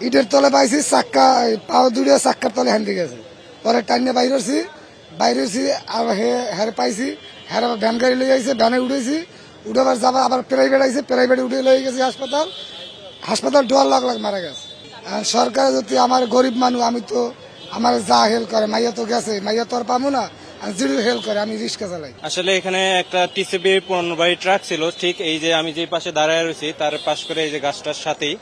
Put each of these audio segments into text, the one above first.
ইটের তলে পাইছি চাক্কা, পাও দুড়িয়া চাক্কার তলে হ্যান্ডি গেছে। পরে টাইনে বাইরেছি আর হ্যাঁ পাইছি, হ্যাঁ আবার ভ্যান গাড়ি লই আইছে, ভ্যানে উঠেছি, উঠাবার যাবার আবার প্রাইভেট আইছে, প্রাইভেটে উঠে লই গেছি হাসপাতাল ডোয়ার লাখ মারা গেছে। আর সরকার যদি আমার গরিব মানুষ, আমি তো আমার যা হেল্প করে, মাইয়া তো গেছে, মাইয়া তো আর পাবো না, আর জিরো হেল্প করে, আমি রিক্সা চালাই। আসলে এখানে একটা টিসিবি পণ্যবাহী ট্রাক ছিল, ঠিক এই যে আমি যে পাশে দাঁড়ায় রয়েছি তার পাশ করে এই যে গাছটার সাথেই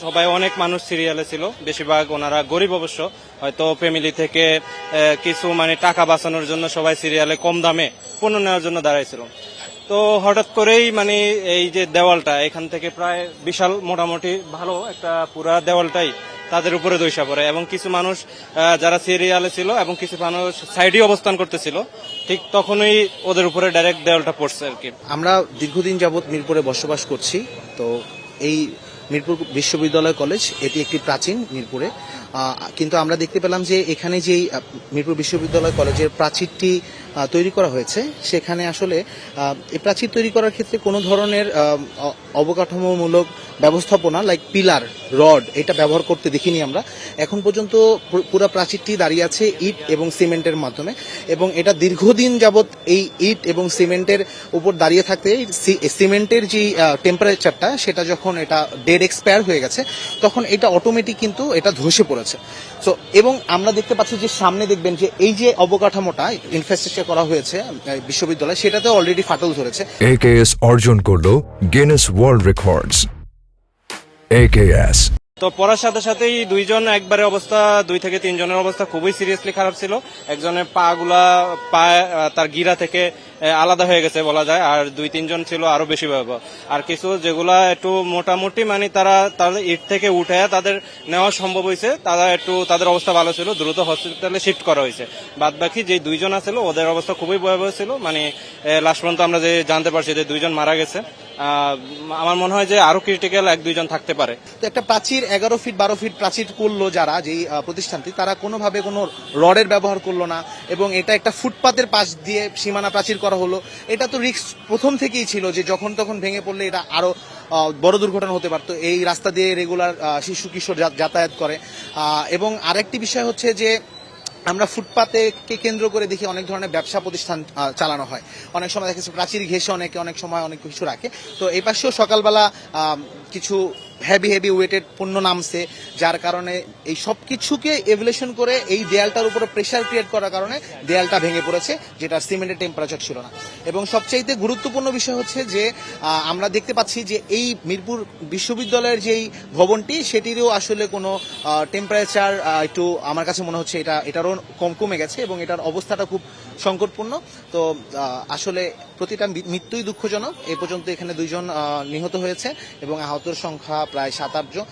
সবাই অনেক মানুষ সিরিয়ালে ছিল। বেশিরভাগ ওনারা গরিব অবশ্য, হয়তো ফ্যামিলি থেকে কিছু মানে টাকা বাঁচানোর জন্য সবাই সিরিয়ালে কম দামে পণ্য নেওয়ার জন্য দাঁড়াইছিল। তো হঠাৎ করেই মানে এই যে দেওয়ালটা এখান থেকে প্রায় বিশাল মোটামুটি ভালো একটা পুরা দেওয়ালটাই তাদের উপরে দইসা পড়ে, এবং কিছু মানুষ যারা সিরিয়ালে ছিল এবং কিছু মানুষ সাইডে অবস্থান করতেছিল, ঠিক তখনই ওদের উপরে ডাইরেক্ট দেওয়ালটা পড়ছে আর কি। আমরা দীর্ঘদিন যাবৎ মিরপুরে বসবাস করছি। তো এই মিরপুর বিশ্ববিদ্যালয় কলেজ এটি একটি প্রাচীন মিরপুরে, কিন্তু আমরা দেখতে পেলাম যে এখানে যেই মিরপুর বিশ্ববিদ্যালয় কলেজের প্রাচীরটি তৈরি করা হয়েছে, সেখানে আসলে এই প্রাচীর তৈরি করার ক্ষেত্রে কোনো ধরনের অবকাঠামোমূলক ব্যবস্থাপনা লাইক পিলার, রড এটা ব্যবহার করতে দেখিনি আমরা। এখন পর্যন্ত পুরো প্রাচীরটি দাঁড়িয়ে আছে ইট এবং সিমেন্টের মাধ্যমে, এবং এটা দীর্ঘদিন যাবৎ এই ইট এবং সিমেন্টের উপর দাঁড়িয়ে থাকতে সিমেন্টের যে টেম্পারেচারটা সেটা যখন এটা ডেড এক্সপায়ার হয়ে গেছে, তখন এটা অটোমেটিক কিন্তু এটা ধসে পড়েছে। সো এবং আমরা দেখতে পাচ্ছি যে সামনে দেখবেন যে এই যে অবকাঠামোটা ইনফ্রাস্ট্রাকচার করা হয়েছে বিশ্ববিদ্যালয়, সেটাতে অলরেডি ফাটল ধরেছে। AKS অর্জন করলো গিনেস ওয়ার্ল্ড রেকর্ডস। AKS তো পড়ার সাথে সাথেই দুইজন একবারে অবস্থা, 2 থেকে 3 জনের অবস্থা খুবই সিরিয়াসলি খারাপ ছিল। একজনের পা তার গিরা থেকে আলাদা হয়ে গেছে বলা যায়, আর 2-3 জন ছিল আরো বেশি ভয়াবহ। আর কিছু যেগুলা একটু মোটামুটি মানে তাদের ইট থেকে উঠে তাদের নেওয়া সম্ভব হয়েছে, তাদের অবস্থা ভালো ছিল, দ্রুত হসপিটালে শিফট করা হয়েছে। বাদ বাকি যে 2 জন আছিল ওদের অবস্থা খুবই ভয়াবহ ছিল, মানে লাস্ট পর্যন্ত আমরা যে জানতে পারছি যে 2 জন মারা গেছে। আমার মনে হয় যে আরো ক্রিটিক্যাল 1-2 জন থাকতে পারে। তো একটা প্রাচীর 11 ফিট 12 ফিট প্রাচীর করলো যারা, যেই প্রতিষ্ঠানটি, তারা কোনোভাবে কোনো রডের ব্যবহার করলো না, এবং এটা একটা ফুটপাতের পাশ দিয়ে সীমানা প্রাচীর করা হলো। এটা তো রিস্ক প্রথম থেকেই ছিল যে যখন তখন ভেঙে পড়লে এটা আরো বড় দুর্ঘটনা হতে পারতো। এই রাস্তা দিয়ে রেগুলার শিশু কিশোর যাতায়াত করে। এবং আরেকটি বিষয় হচ্ছে যে আমরা ফুটপাতে কেন্দ্র করে দেখি অনেক ধরনের ব্যবসা প্রতিষ্ঠান চালানো হয়। অনেক সময় দেখা যাচ্ছে প্রাচীর ঘেঁষে অনেক সময় অনেক কিছু রাখে। তো এই পাশেও সকালবেলা কিছু হেভি ওয়েটেড পণ্য নামছে, যার কারণে এই সব কিছুকে এভুলেশন করে এই দেয়ালটার উপরে প্রেসার ক্রিয়েট করার কারণে দেয়ালটা ভেঙে পড়েছে, যেটা সিমেন্টের টেম্পারেচার ছিল না। এবং সবচাইতে গুরুত্বপূর্ণ বিষয় হচ্ছে যে আমরা দেখতে পাচ্ছি যে এই মিরপুর বিশ্ববিদ্যালয়ের যেই ভবনটি, সেটিরও আসলে কোনো টেম্পারেচার একটু আমার কাছে মনে হচ্ছে এটারও কমে গেছে, এবং এটার অবস্থাটা খুব সংকটপূর্ণ। তো আসলে প্রতিটা মৃত্যুই দুঃখজনক। এ পর্যন্ত এখানে 2 জন নিহত হয়েছে এবং আহতের সংখ্যা প্রায় 7-8 জন।